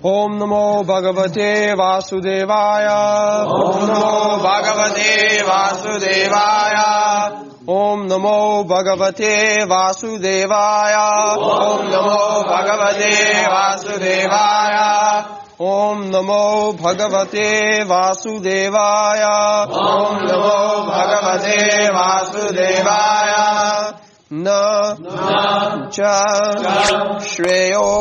Om Namo Bhagavate Vasudevaya. Om Namo Bhagavate Vasudevaya. Om Namo Bhagavate Vasudevaya. Om Namo Bhagavate Vasudevaya. Om Namo Bhagavate Vasudevaya. Om Namo Bhagavate Vasudevaya. Na cha shreyo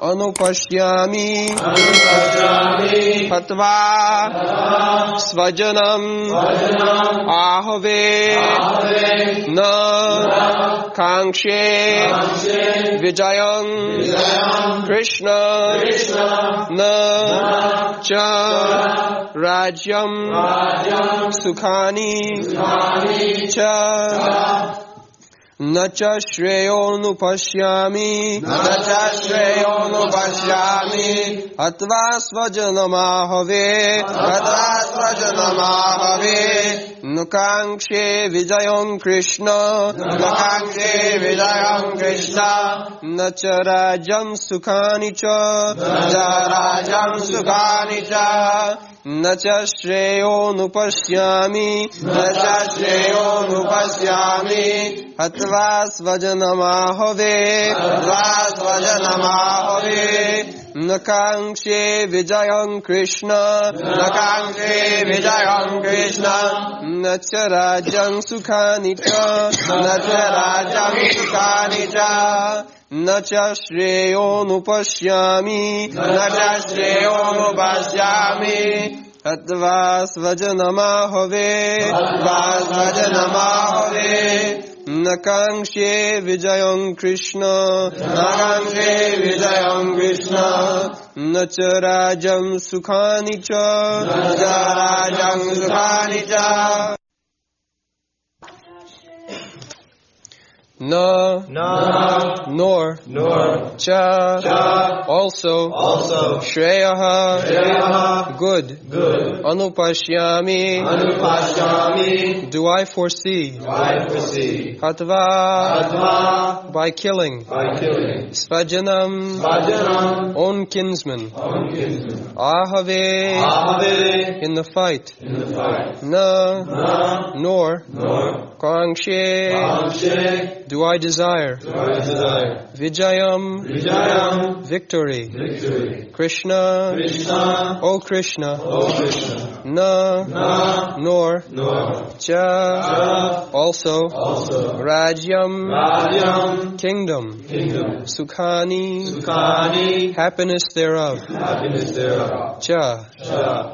anupashyami hatva svajanam ahave na kankshe vijayam Krishna na cha rajyam sukhani cha na cha shreyo nupashyami hatva svajanamahave nukankshe vijayam Krishna na cha rajam sukhani cha na cha shreyo nupashyami hatva svajanamahave nakankshe vijayam Krishna na cha rajam sukhani cha na cha shreyo nupashyami hatva svajanamahave nakankshe vijayam Krishna na cha rajam sukhani cha na nor cha also shreyaha good anupashyami do I foresee hatva by killing svajanam own kinsman ahave in the fight na nor kankshe do I desire Vijayam victory Krishna O Krishna na nor cha also Rajyam kingdom Sukhani happiness thereof cha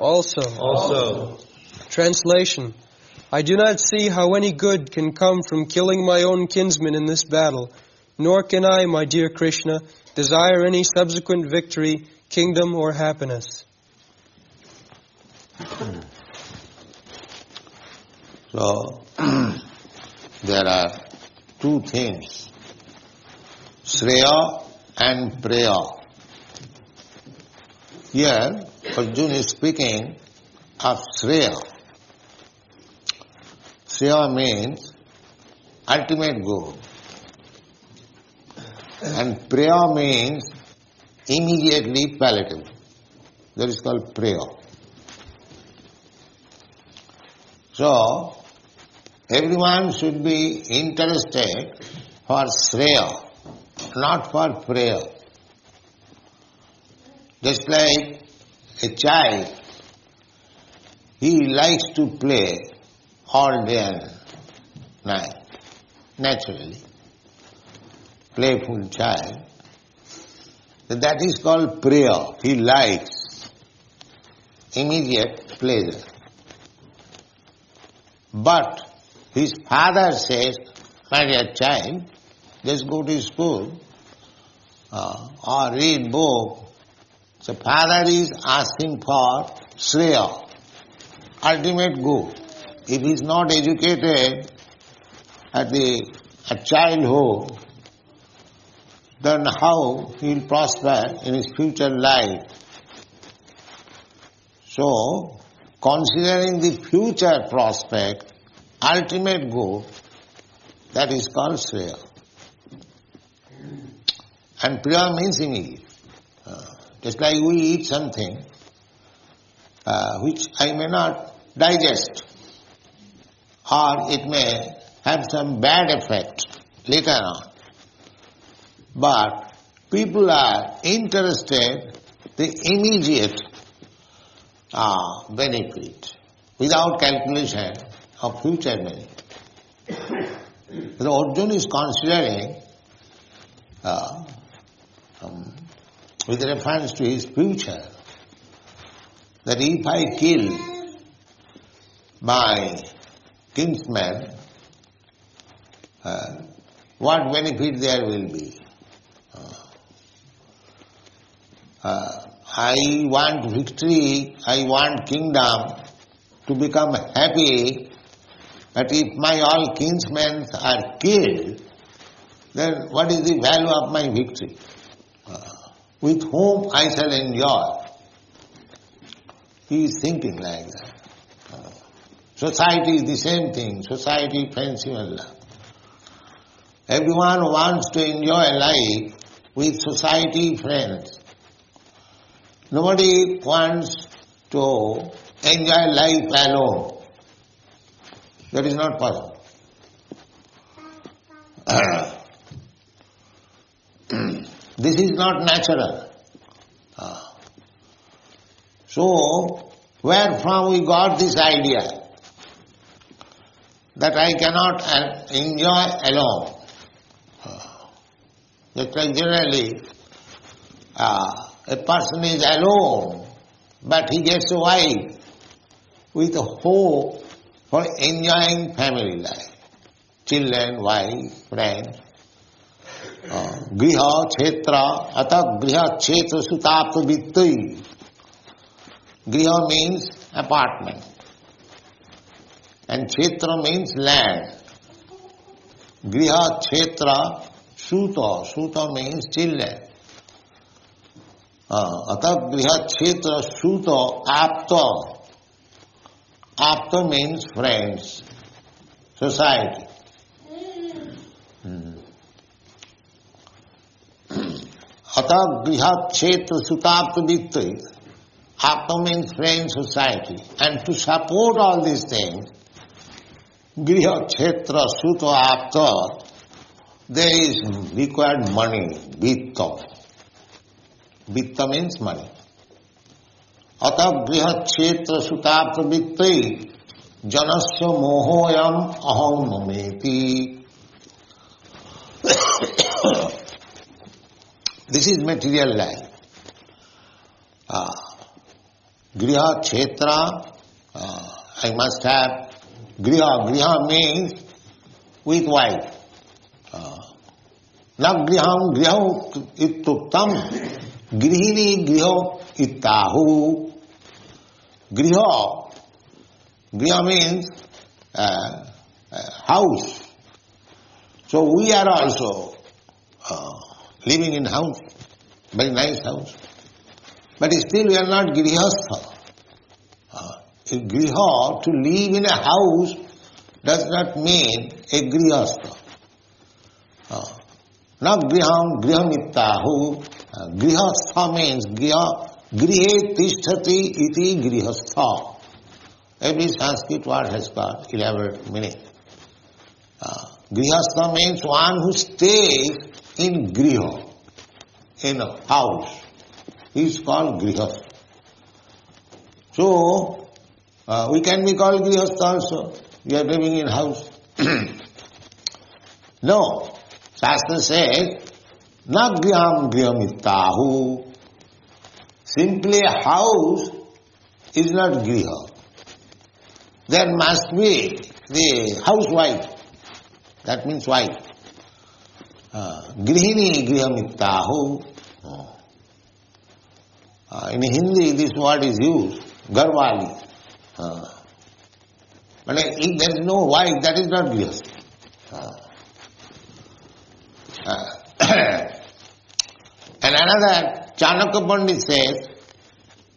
also Translation I do not see how any good can come from killing my own kinsmen in this battle, nor can I, my dear Krishna, desire any subsequent victory, kingdom, or happiness. So, there are two things, Shreya and Preya. Here, Arjuna is speaking of Shreya. Shreya means ultimate goal. And Preya means immediately palatable. That is called Preya. So, everyone should be interested for Shreya, not for Preya. Just like a child, he likes to play all day and night, naturally. Playful child. That is called Preya. He likes immediate pleasure. But his father says, my dear child, just go to school or read book. So father is asking for Shreya, ultimate goal. If he is not educated at childhood, then how he will prosper in his future life? So, considering the future prospect, ultimate goal, that is called Shreya. And Priya means immediate. Just like we eat something which I may not digest, or it may have some bad effect later on. But people are interested the immediate benefit without calculation of future benefit. The Arjuna is considering with reference to his future that if I kill my kinsman, what benefit there will be? I want victory, I want kingdom to become happy, but if my all kinsmen are killed, then what is the value of my victory? With whom I shall enjoy? He is thinking like that. Society is the same thing. Society, friendship and love. Everyone wants to enjoy life with society, friends. Nobody wants to enjoy life alone. That is not possible. This is not natural. So, where from we got this idea that I cannot enjoy alone? Just like generally, a person is alone, but he gets a wife with a hope for enjoying family life. Children, wife, friends. Griha, Kshetra, Ata Griha, Kshetra, Sutapta, Vittai. Griha means apartment. And Kshetra means land. Griha, Kshetra, Suta. Suta means children. Ata Griha, Kshetra, Suta, Apta. Apta means friends, society. Ata Griha, Kshetra, Sutapta, Vittai. Apta means friends, society. And to support all these things, Griha, Kshetra, Suta, Apta, there is required money, vitta. Vitta means money. Ata Griha, Kshetra, Sutapta, Vittai, Janasya mohoyam aham mameti. This is material life. Griha, Kshetra, I must have Griha. Griha means with wife. Na griham griham ittuktam, grihini griho ittahu. Griha. Griha means house. So we are also living in house, very nice house. But still we are not grihastha. Griha, to live in a house, does not mean a grihastha. Na griham grihamittahu. Grihastha means grihe tishtati iti grihastha. Every Sanskrit word has got elaborate meaning. Grihastha means one who stays in griha, in a house. He is called grihastha. So, we can be called grihastha also. We are living in house. No. Shastra says, na griham grihamittahu. Simply a house is not griha. There must be the housewife. That means wife. Grihini grihamittahu. In Hindi this word is used, garwali. But if there is no wife, that is not grihastha. And another, Chanakya Pandit says,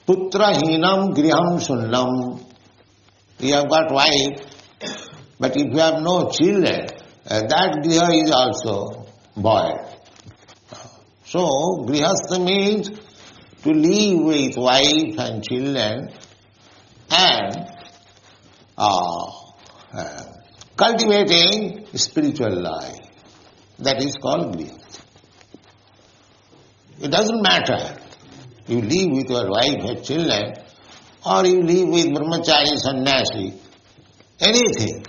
putra hinam griham sunnam. You have got wife, but if you have no children, that griha is also void. So, grihastha means to live with wife and children and cultivating spiritual life. That is called grihastha. It doesn't matter. You live with your wife and children, or you live with brahmachari, sannyasi, anything.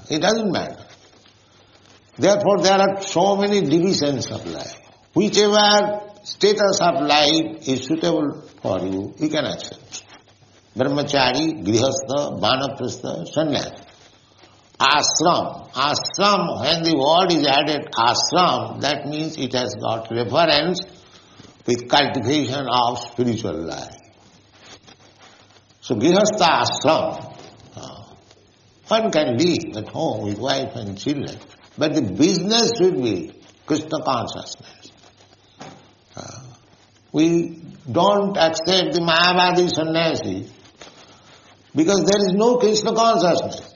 It doesn't matter. Therefore, there are so many divisions of life. Whichever status of life is suitable for you, you can accept. Brahmachari, grihastha, vanaprastha, sannyasi. Ashram. Ashram, when the word is added ashram, that means it has got reference with cultivation of spiritual life. So grihastha ashram, one can live at home with wife and children, but the business should be Krishna consciousness. We don't accept the Mayavadi sannyasi because there is no Krishna consciousness.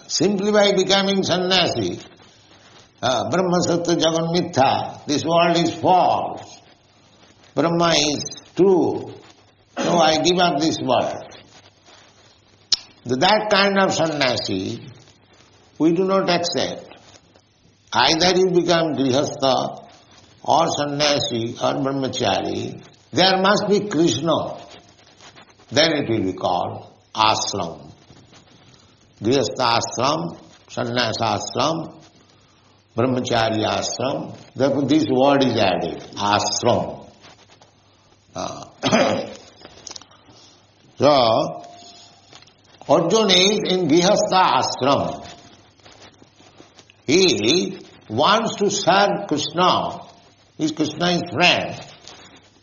Simply by becoming sannyasi, Brahma Satya Jagan Mithya, this world is false, Brahma is true, so I give up this world. That kind of sannyasi we do not accept. Either you become grihastha or sannyasi or brahmachari, there must be Krishna. Then it will be called ashram. Grihastha ashram, sannyasa ashram, brahmachari ashram. Therefore this word is added, ashram. So, Arjuna is in grihastha ashram. He wants to serve Krishna. Krishna is friend.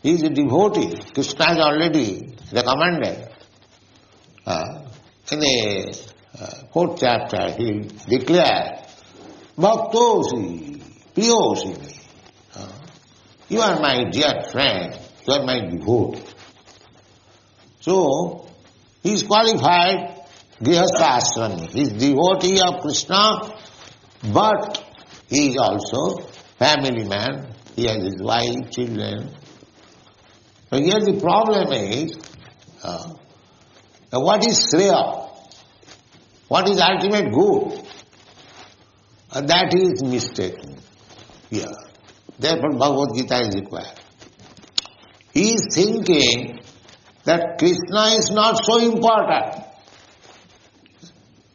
He is a devotee. Krishna has already recommended. In the fourth chapter, he declared, Bhaktosi, Priyosi me. You are my dear friend. You are my devotee. So, he is qualified grihastha ashrami. He is devotee of Krishna, but he is also family man. He has his wife, children. But here the problem is, what is Shreya? What is ultimate good? That is mistaken here. Therefore Bhagavad-gita is required. He is thinking that Krishna is not so important.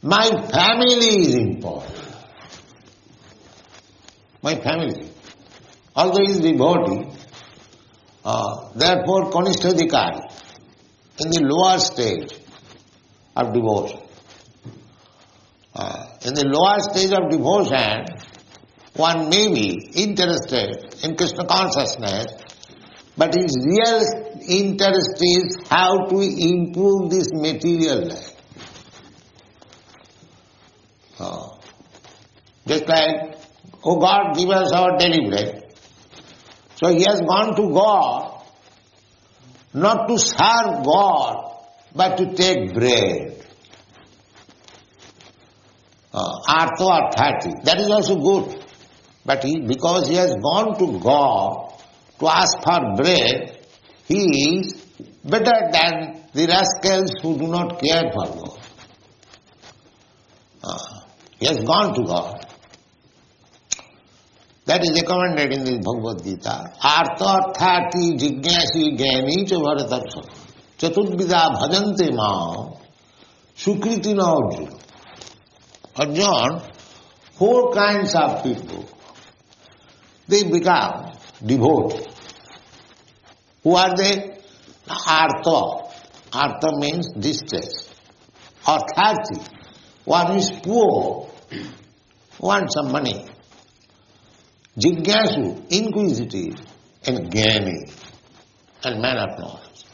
My family is important. My family. Although he is devotee, therefore Kanishtadhikari, in the lower stage of devotion. In the lower stage of devotion, one may be interested in Krishna consciousness, but his real interest is how to improve this material life. Just like, oh God, give us our daily bread. So he has gone to God, not to serve God, but to take bread. Artha arthati, that is also good. But because he has gone to God to ask for bread, he is better than the rascals who do not care for God. He has gone to God. That is recommended in the Bhagavad-gita. Artha arthati jigyasi gyani cha bharatarsha chatudvida bhajante maam sukriti na Arjuna. Arjuna, 4 kinds of people, they become devotees. Who are they? Artha. Artha means distress. Arthati, one is poor, wants some money. Jigyasu, inquisitive, and Gyani, and man of knowledge.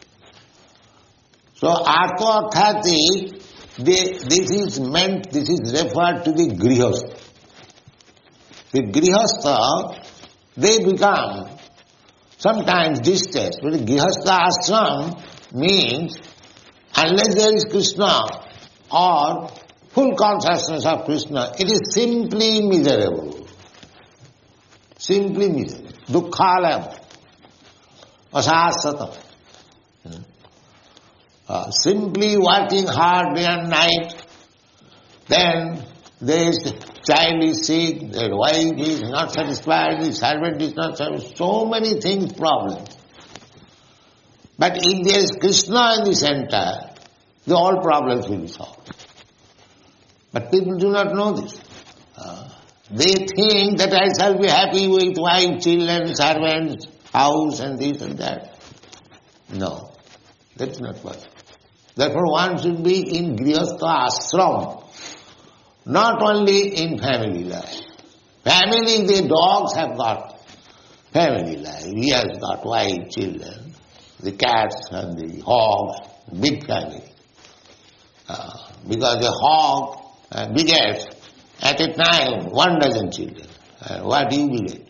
So Artha arthati, this is referred to the grihastha. The grihastha, they become sometimes distressed. But the grihastha ashram means, unless there is Krishna or full consciousness of Krishna, it is simply miserable. Simply miserable. Dukkhalayam. asasatam. Simply working hard day and night, then this child is sick, their wife is not satisfied, the servant is not satisfied, so many things, problems. But if there is Krishna in the center, all problems will be solved. But people do not know this. They think that I shall be happy with wife, children, servants, house and this and that. No, that's not possible. Therefore one should be in grihastha ashram, not only in family life. Family, the dogs have got family life. He has got wife, children, the cats and the hogs, big family. Because the hog begets at a time 12 children. What do you beget?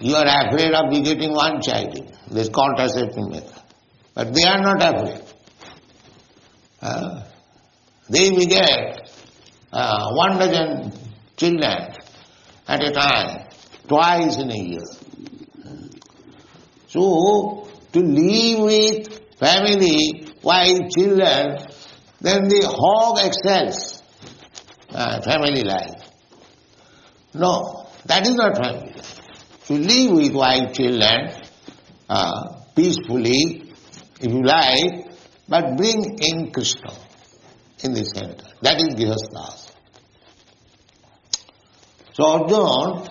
You are afraid of begetting one child. This contraceptive method. But they are not afraid. They beget 12 children at a time, twice in a year. So, to live with family, wife, children, then the hog excels family life. No, that is not family life. To live with wife, children, peacefully, if you like, but bring in Krishna in the center. That is grihasthas. So Arjuna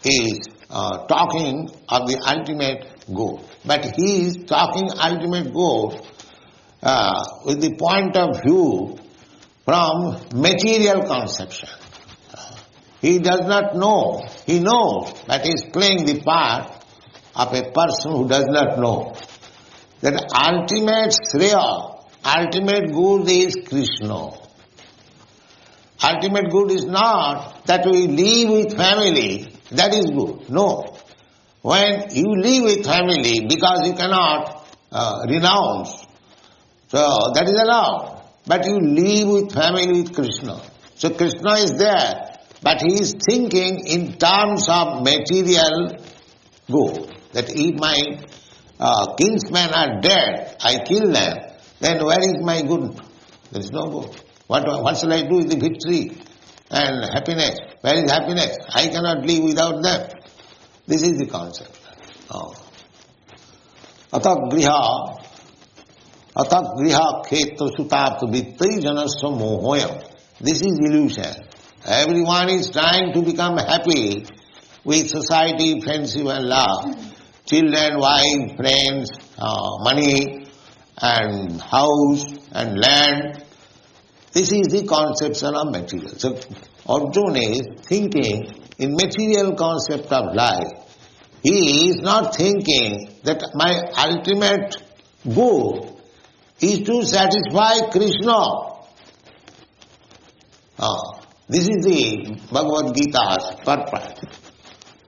is talking of the ultimate goal. But he is talking ultimate goal with the point of view from material conception. He does not know. He knows, but he is playing the part of a person who does not know. That ultimate Shreya, ultimate good is Krishna. Ultimate good is not that we live with family, that is good. No. When you live with family, because you cannot renounce, so that is allowed. But you live with family with Krishna. So Krishna is there, but he is thinking in terms of material good. That if my kinsmen are dead, I kill them, then where is my good? There is no good. What shall I do with the victory and happiness? Where is happiness? I cannot live without them. This is the concept. Atagriha khetra sutapta vittai janasya mohoyam. This is illusion. Everyone is trying to become happy with society, friendship and love. Children, wife, friends, money and house and land. This is the conception of material. So Arjuna is thinking in material concept of life. He is not thinking that my ultimate goal is to satisfy Krishna. This is the Bhagavad-gita's purpose.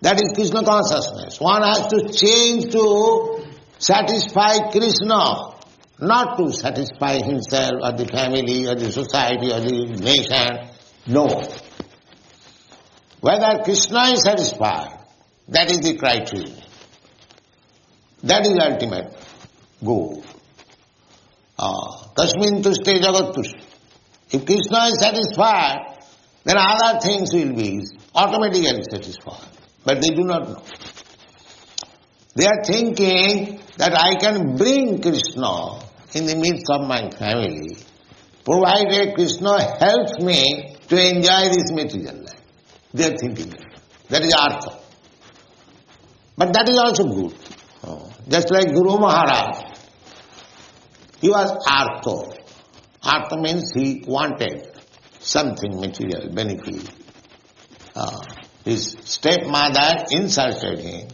That is Krishna consciousness. One has to change to satisfy Krishna, not to satisfy himself or the family or the society or the nation. No. Whether Krishna is satisfied, that is the criteria. That is the ultimate goal. Tasmin tushte jagat tushte. If Krishna is satisfied, then other things will be automatically satisfied. But they do not know. They are thinking that I can bring Krishna in the midst of my family, provided Krishna helps me to enjoy this material life. They are thinking that. That is artha. But that is also good. Just like Guru Maharaj, he was artha. Artha means he wanted something material, benefit. His stepmother insulted him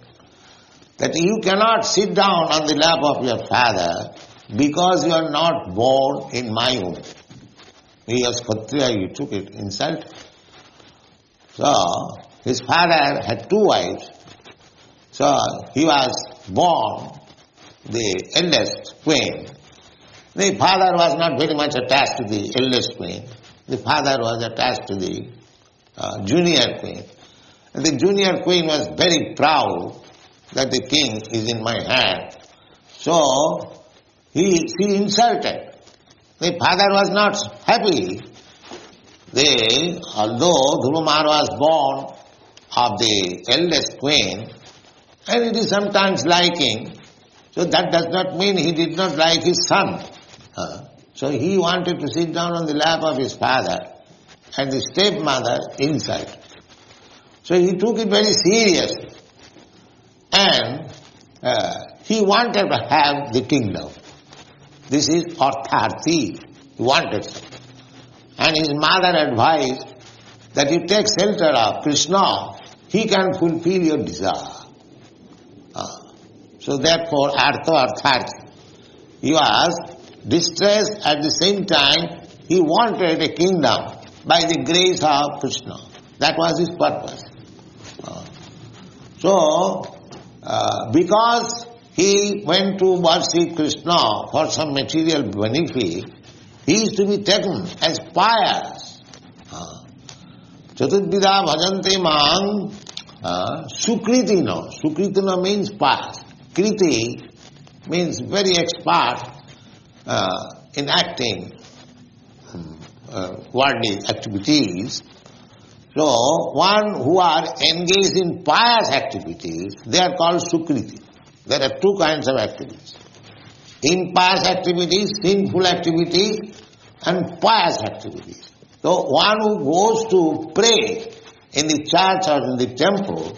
that you cannot sit down on the lap of your father because you are not born in my womb. He was Kshatriya, he took it, insult. So, his father had 2 wives. So, he was born the eldest queen. The father was not very much attached to the eldest queen. The father was attached to the junior queen. And the junior queen was very proud that the king is in my hand. So, she insulted. The father was not happy. Although Dhurumar was born of the eldest queen, and it is sometimes liking, so that does not mean he did not like his son. So he wanted to sit down on the lap of his father, and the stepmother insulted. So he took it very seriously, and he wanted to have the kingdom. This is Artharthi. He wanted it. And his mother advised that you take shelter of Krishna, he can fulfill your desire. So therefore, Artharthi. He was distressed, at the same time he wanted a kingdom by the grace of Krishna. That was his purpose. Because he went to Lord Sri Krishna for some material benefit, he is to be taken as pious. Chatudvida bhajante mang sukritino. Sukritino means pious. Kriti means very expert in acting worldly activities. So, one who are engaged in pious activities, they are called sukriti. There are two kinds of activities. Impious activities, sinful activities, and pious activities. So, one who goes to pray in the church or in the temple,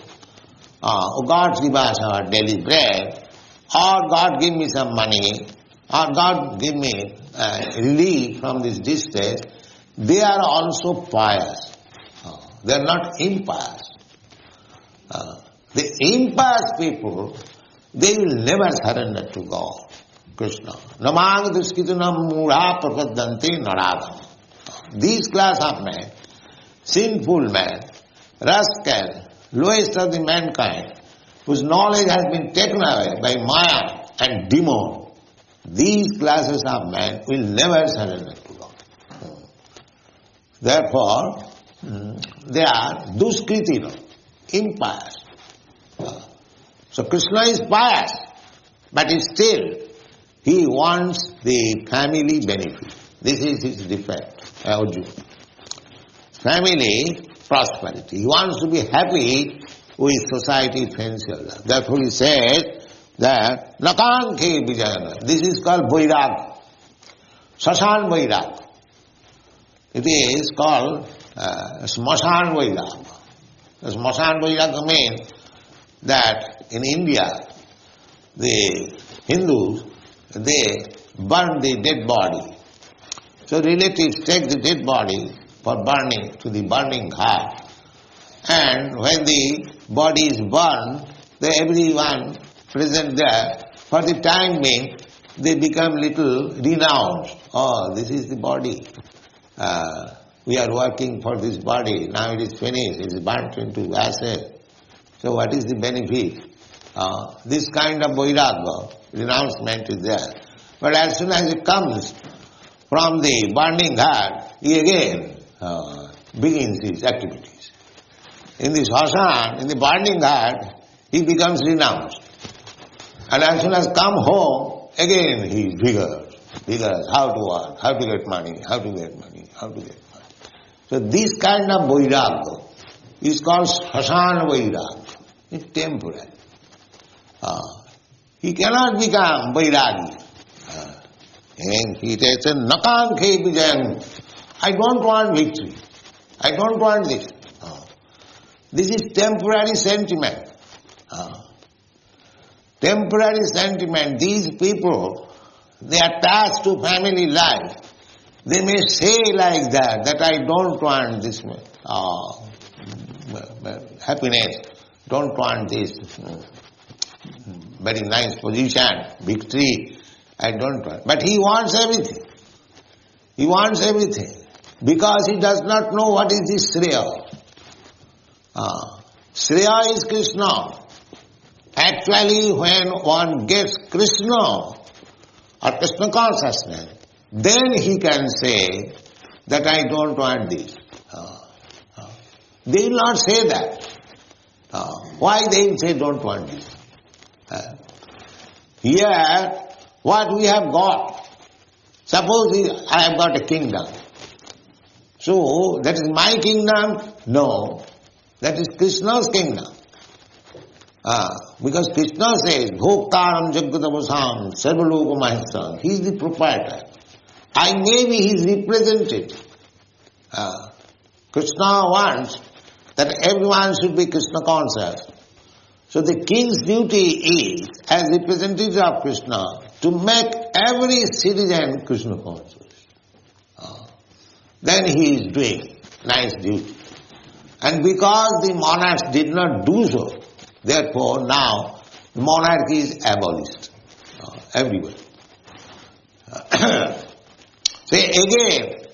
oh God, give us our daily bread, or God give me some money, or God give me relief from this distress, they are also pious. They are not impious. The impious people, they will never surrender to God, Krishna. Namang duskitunam mudha prapadanti naradam. These class of men, sinful men, rascal, lowest of the mankind, whose knowledge has been taken away by Maya and demon, these classes of men will never surrender to God. Therefore, they are duskritina, impious. So Krishna is pious, but still he wants the family benefit. This is his defect, Arjuna. Family prosperity. He wants to be happy with society, friends. Therefore he says that Nakankhe Vijayana. This is called Vairag. Sasan Vairag. It is called Smashan Vairag. Smashan Vairag means that in India, the Hindus, they burn the dead body. So relatives take the dead body for burning to the burning ghat. And when the body is burned, everyone present there, for the time being, they become little renounced. Oh, this is the body. We are working for this body. Now it is finished. It is burnt into ashes. So what is the benefit? This kind of vairagya, renouncement is there. But as soon as it comes from the burning ghat, he again begins his activities. In the Shashan, in the burning ghat, he becomes renounced. And as soon as come home, again he is vigorous, how to work, how to get money. So this kind of vairagya is called Shashan vairagya. It's temporary. He cannot become vairagi. And he says, Nakankhe Vijayan. I don't want victory. I don't want this. This is temporary sentiment. Temporary sentiment. These people, they are attached to family life. They may say like that I don't want this happiness, don't want this very nice position, victory, I don't want. But he wants everything. He wants everything. Because he does not know what is the Shreya. Shreya is Krishna. Actually, when one gets Krishna or Krishna Consciousness, then he can say that I don't want this. They will not say that. Why they will say don't want this? Here, what we have got, suppose I have got a kingdom. So, that is my kingdom? No. That is Krishna's kingdom. Because Krishna says, Bhoktaram Jagatavasam Sarvaloka Mahesam. He is the proprietor. I may be his representative. Krishna wants that everyone should be Krishna conscious. So the king's duty is, as representative of Krishna, to make every citizen Krishna conscious. Then he is doing nice duty. And because the monarchs did not do so, therefore now the monarchy is abolished everywhere. Say again,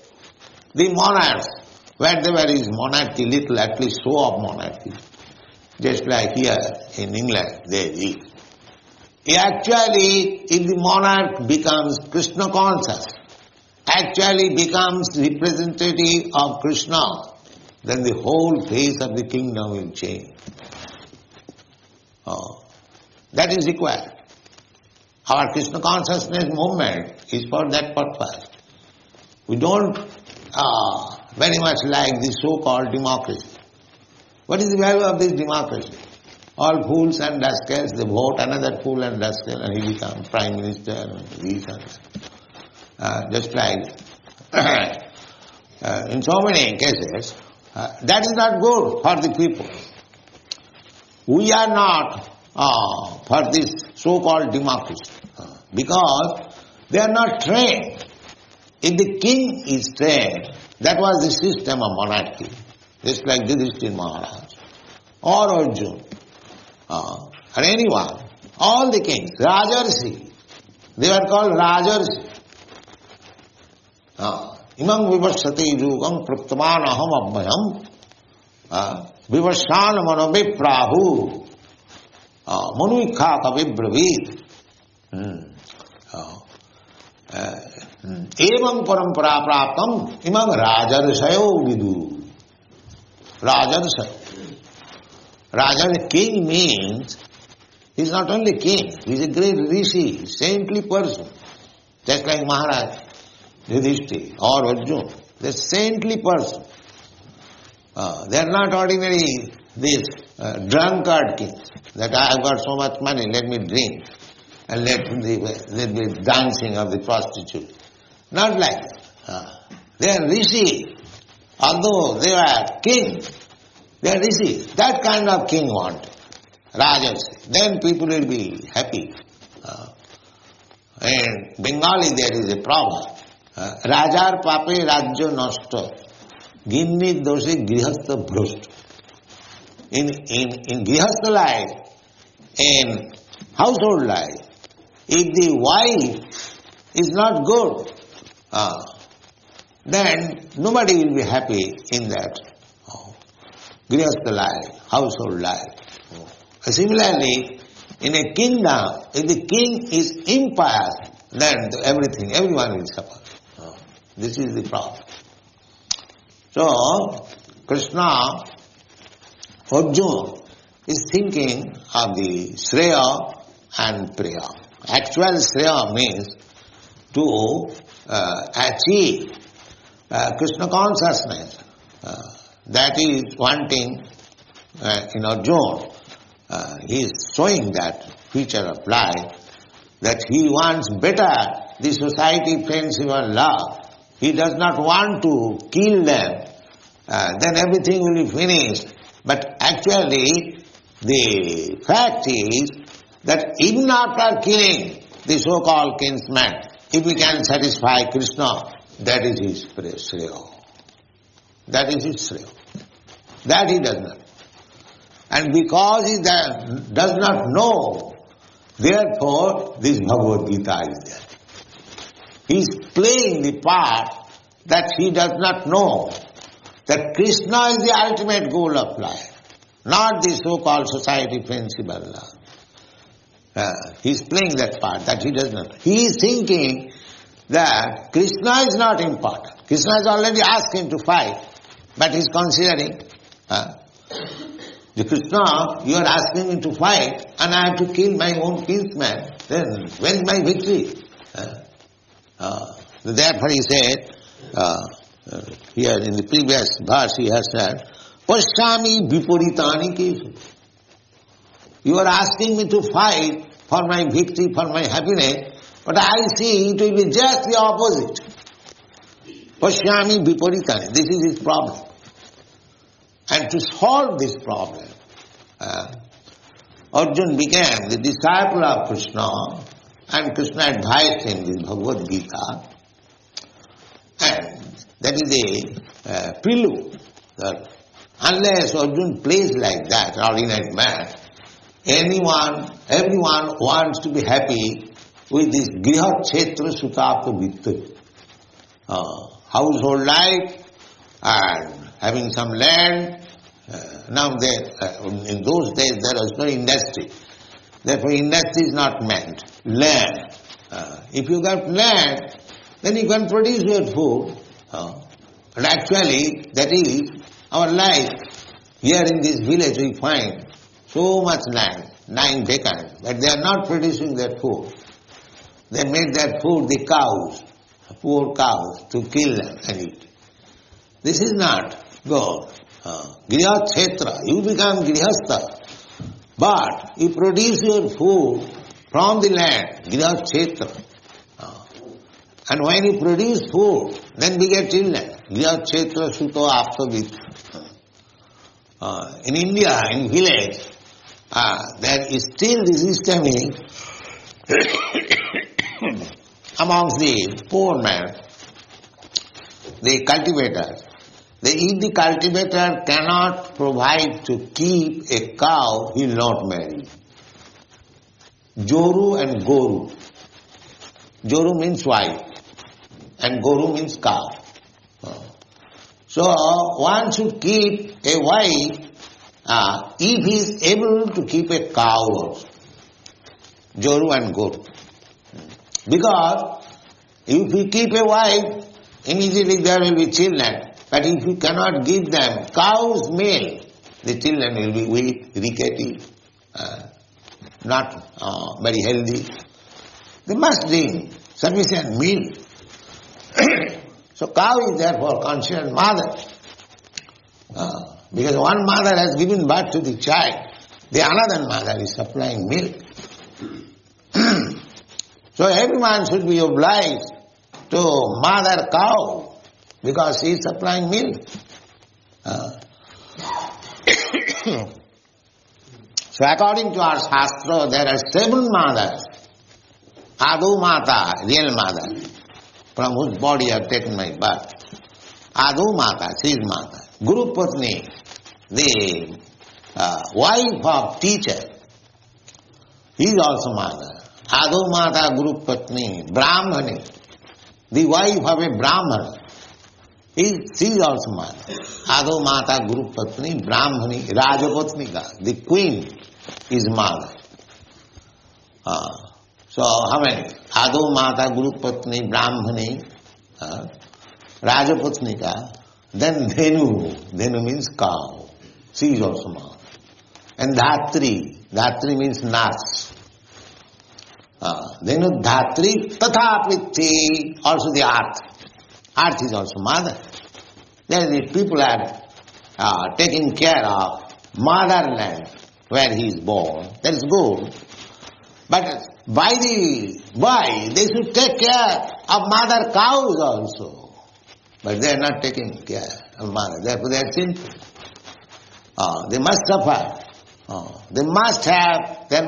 the monarchs, wherever is monarchy, little at least show of monarchy, just like here in England there is. Actually, if the monarch becomes Krishna conscious, actually becomes representative of Krishna, then the whole face of the kingdom will change. That is required. Our Krishna consciousness movement is for that purpose. We don't very much like the so-called democracy. What is the value of this democracy? All fools and rascals, they vote another fool and rascal and he becomes prime minister and this and that. Just like in so many cases, that is not good for the people. We are not for this so-called democracy because they are not trained. If the king is trained, that was the system of monarchy, just like Yudhishthira Maharaj or Arjuna or anyone, all the kings, Rajarsi, they were called Rajarsi. Imam vivasati yugam praptaman aham abhayam vivasana manobe prahu manuikha kavibravid evam parampara praptam imam rajarsayo vidu. Rajarsayo. Raja, king means, he is not only king, he is a great rishi, saintly person. Just like Maharaj, Yudhishthira or Arjuna, they are saintly person. They are not ordinary, these drunkard kings, that I have got so much money, let me drink, and let the dancing of the prostitute. Not like that. They are rishi. Although they are king, they are rishi. That kind of king wanted. Rajas. Then people will be happy. In Bengali there is a proverb. Rajar pape rajya nashta. Ginni doshi grihastha bhrashta. In grihastha life, in household life, if the wife is not good, then nobody will be happy in that grihastha life, household life. Similarly, in a kingdom, if the king is impious, then everyone will suffer. This is the problem. So, Krishna, Arjuna, is thinking of the Shreya and Priya. Actual Shreya means to achieve Krishna consciousness. That is wanting in Arjuna. He is showing that feature of life, that he wants better the society, friendship and love. He does not want to kill them, then everything will be finished. But actually, the fact is that even after killing the so-called kinsman, if we can satisfy Krishna, that is his Shreya. That is his Shreya. That he does not. And because he does not know, therefore this Bhagavad-gita is there. He is playing the part that he does not know, that Krishna is the ultimate goal of life, not the so-called society, friendship and love. He is playing that part that he does not. He is thinking that Krishna is not important. Krishna has already asked him to fight, but he is considering Krishna, you are asking me to fight and I have to kill my own kinsman. Then when is my victory? Therefore he said, here in the previous verse he has said, Pashyami viparitani keshu. You are asking me to fight for my victory, for my happiness, but I see it will be just the opposite. Pashyami viparitani. This is his problem. And to solve this problem, Arjuna became the disciple of Krishna, and Krishna advised him with Bhagavad-gita. And that is a prelude that unless Arjuna plays like that, ordinary man, everyone wants to be happy with this Griha Kshetra Sutapta Vitta. Household life and having some land. Now in those days there was no industry. Therefore industry is not meant. Land. If you got land, then you can produce your food. But actually that is our life. Here in this village we find so much land, 9 vacant, but they are not producing their food. They make their food the cows, poor cows, to kill them and eat. This is not good. Griha Kshetra, you become Grihastha, but you produce your food from the land, Griha Kshetra. And when you produce food, then we get children. Griha Kshetra Suto Aptavit. In India, in village, there is still the system amongst the poor men, the cultivators. If the cultivator cannot provide to keep a cow, he will not marry. Joru and Goru. Joru means wife and Goru means cow. So one should keep a wife if he is able to keep a cow also. Joru and Goru. Because if you keep a wife, immediately there will be children. But if you cannot give them cow's milk, the children will be weak, rickety, not very healthy. They must drink sufficient milk. So cow is therefore considered mother. Because one mother has given birth to the child, the another mother is supplying milk. So everyone should be obliged to mother cow because she is supplying milk. So according to our Shastra, there are 7 mothers. Adu Mata, real mother, from whose body I have taken my birth. Adu Mata, she is mother. Guru Patni, the wife of teacher, he is also mother. Adu Mata Guru Patni, Brahmani, the wife of a Brahmana, she is also mother. Adu Mata Guru Patni, Brahmani, Rajapatnika, the queen is mother. So how many? Adu Mata Guru Patni, Brahmani, Rajapatnika, then Dhenu means cow, she is also mother. And Dhatri means nurse. Then Dhatri, Tatha Prithi, also the earth. Earth is also mother. Then the people are taking care of motherland where he is born. That is good. But by they should take care of mother cows also. But they are not taking care of mother. Therefore they are sinful. They must suffer. There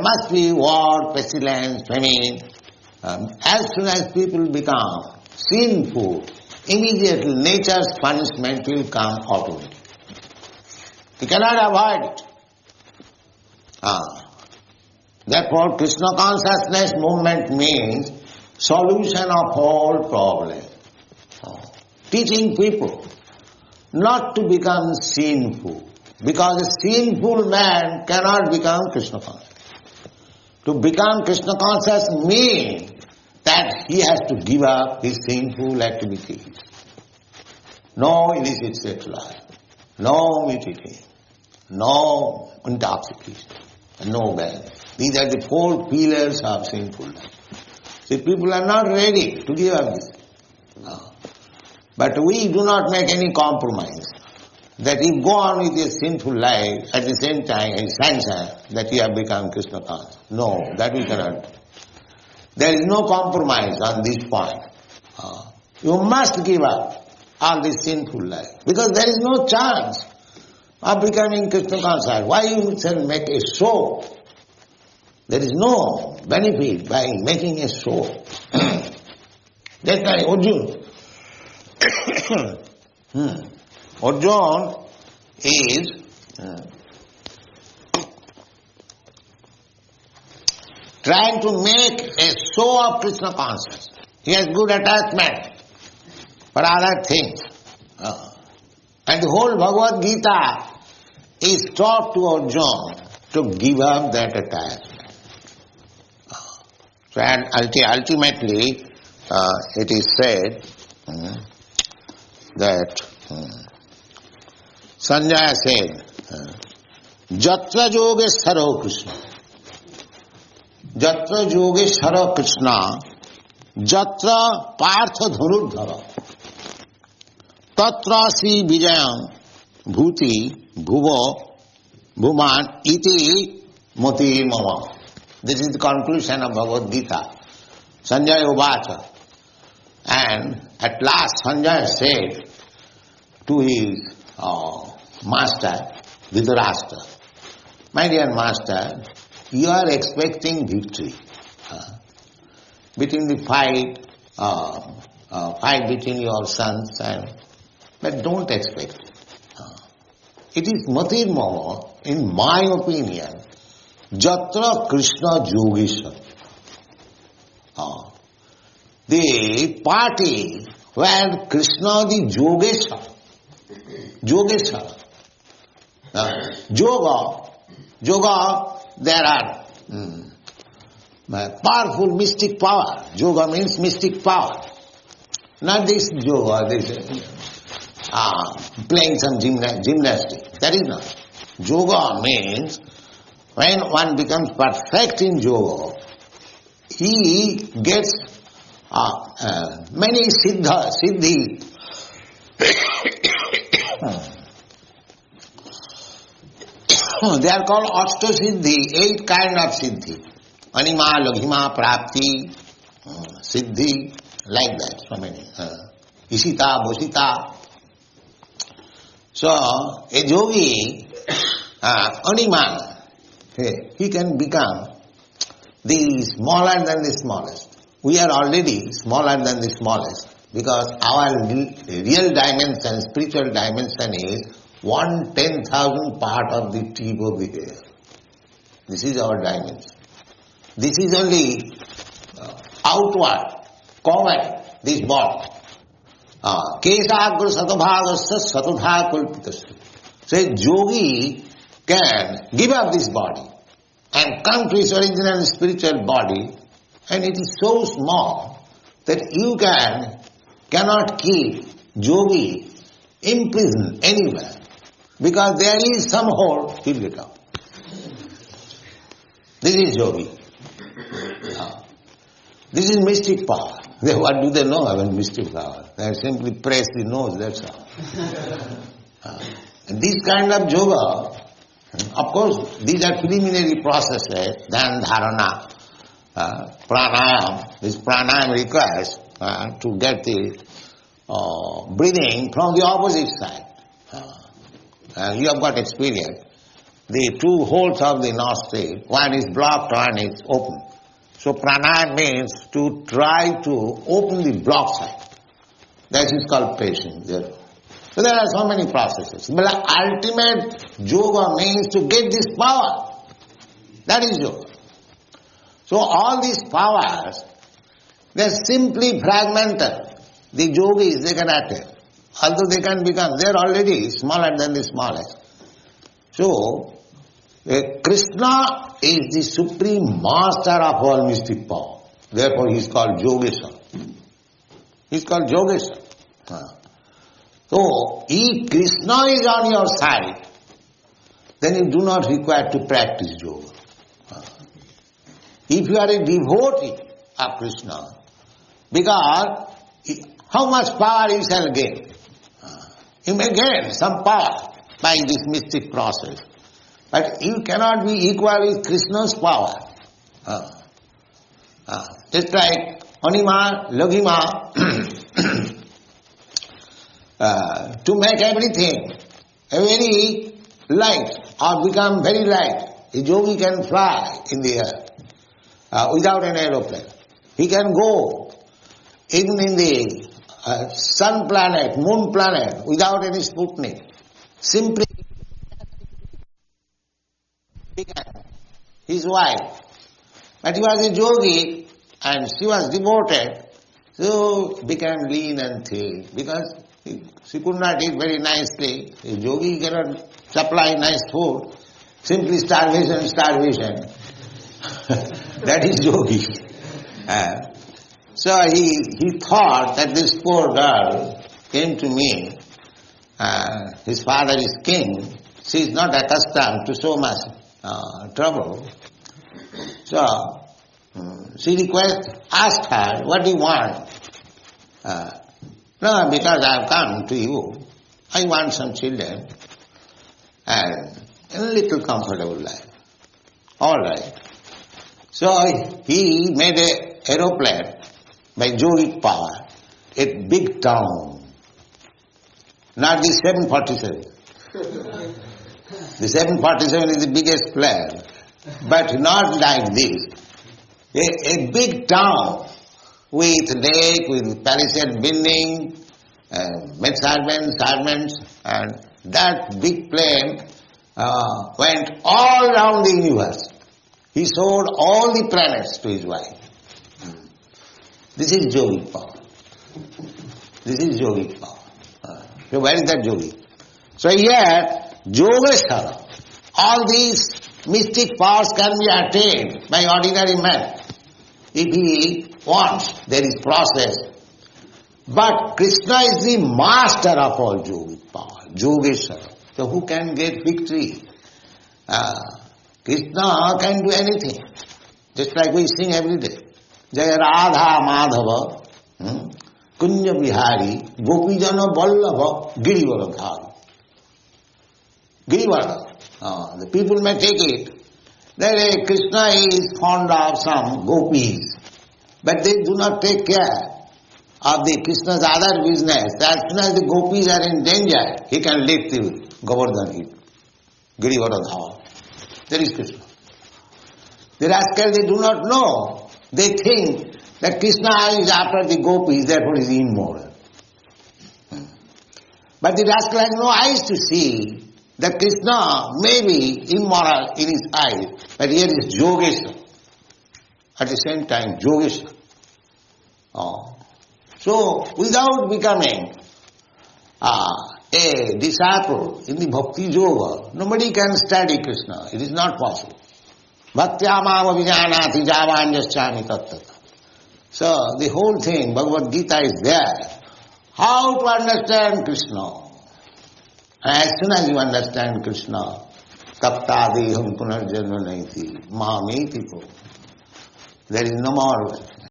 must be war, pestilence, famine. As soon as people become sinful, immediately nature's punishment will come automatically. You cannot avoid it. Therefore, Krishna Consciousness movement means solution of all problems. Teaching people not to become sinful. Because a sinful man cannot become Krishna conscious. To become Krishna conscious means that he has to give up his sinful activities. No illicit sex life, no meat eating, no intoxication, no bad. These are the 4 pillars of sinful life. See, people are not ready to give up this. But we do not make any compromise. That you go on with your sinful life, at the same time, in sansa, that you have become Krishna conscious. No, that we cannot do. There is no compromise on this point. You must give up all this sinful life, because there is no chance of becoming Krishna conscious. Why you shall make a show? There is no benefit by making a show. That's why Arjuna. Arjuna is trying to make a show of Krishna consciousness. He has good attachment for other things. And the whole Bhagavad-gita is taught to Arjuna to give up that attachment. So, and ultimately, it is said that Sanjaya said, Jatra Yogeshwaro Krishna. Jatra Yogeshwaro Krishna, Jatra Partha Dhanurdhara, Tatra Si Vijayam Bhuti Bhuvo Bhuman Iti Moti Mama. This is the conclusion of Bhagavad-gita. Sanjaya Uvacha. And at last Sanjaya said to his master, Dhritarashtra, my dear master, you are expecting victory between the fight between your sons, but don't expect it. It is Matir Mama, in my opinion, Jatra Krishna Yogeshwar. The party where Krishna the Yogeshwar, Yoga, there are powerful mystic power. Yoga means mystic power. Not this yoga, this playing some gymnastics. That is not. Yoga means when one becomes perfect in yoga, he gets many siddhi. They are called Ashta Siddhi, 8 kind of Siddhi. Anima, Laghima, Prapti, Siddhi, like that, so many. Isita, Bhusita. So, a yogi, Anima, he can become the smaller than the smallest. We are already smaller than the smallest because our real dimension, spiritual dimension is 1/10,000 part of the tip of the hair. This is our dimension. This is only outward, covered, this body. Kesagra satabhagasya satudha kulpitasya. So a yogi can give up this body and come to his original spiritual body, and it is so small that you cannot keep yogi imprisoned anywhere. Because there is some hole, he'll get out. This is yogi. This is mystic power. What do they know about mystic power? They simply press the nose, that's all. And this kind of yoga, of course, these are preliminary processes, then dharana, pranayam. This pranayam requires to get the breathing from the opposite side. You have got experience. The 2 holes of the nostril, one is blocked, one is open. So pranayama means to try to open the blocked side. That is called patience. So there are so many processes. But the ultimate yoga means to get this power. That is yoga. So all these powers, they are simply fragmented. The yogis, they can attain. Although they can become, they are already smaller than the smallest. So, Krishna is the supreme master of all mystic power. Therefore he is called Yogeshwar. He is called Yogeshwar. So, if Krishna is on your side, then you do not require to practice yoga. If you are a devotee of Krishna, because how much power you shall gain? You may gain some power by this mystic process, but you cannot be equal with Krishna's power. Just like Anima, Laghima, to make everything very light or become very light, a yogi can fly in the air without an aeroplane. He can go even in the sun planet, moon planet, without any Sputnik. Simply his wife. But he was a yogi and she was devoted, so became lean and thin because she could not eat very nicely. A yogi cannot supply nice food. Simply starvation. That is yogi. So he thought that this poor girl came to me. His father is king. She is not accustomed to so much trouble. So she asked her, what do you want? No, because I have come to you. I want some children and a little comfortable life. All right. So he made an aeroplane by yogic power, a big town. Not the 747. The 747 is the biggest plane, but not like this. A big town with lake, with palisade building, servants, and that big plane went all around the universe. He showed all the planets to his wife. This is yogic power. This is yogic power. So where is that yogi? So here, Yogeshwara, all these mystic powers can be attained by ordinary man. If he wants, there is process. But Krishna is the master of all yogic power, Yogeshwara. So who can get victory? Krishna can do anything. Just like we sing every day. Jaya Radha Madhava, Kunja Bihari, Gopijana Vallabha, Girivara Dhara. Girivara. The people may take it that Krishna is fond of some gopis, but they do not take care of the Krishna's other business. As soon as the gopis are in danger, he can lift the Govardhan, Girivara Dhara. There is Krishna. The rascals, they do not know. They think that Krishna is after the gopis, therefore he is immoral. But the rascal has no eyes to see that Krishna may be immoral in his eyes, but here is Yogeshwara. At the same time, Yogeshwara. So, without becoming a disciple in the bhakti yoga, nobody can study Krishna. It is not possible. Bhaktyamam vijanati javanjaschami tattata. So, the whole thing, Bhagavad-gita is there. How to understand Krishna? And as soon as you understand Krishna, taptadeham punarjanma naiti, mameti ko. There is no more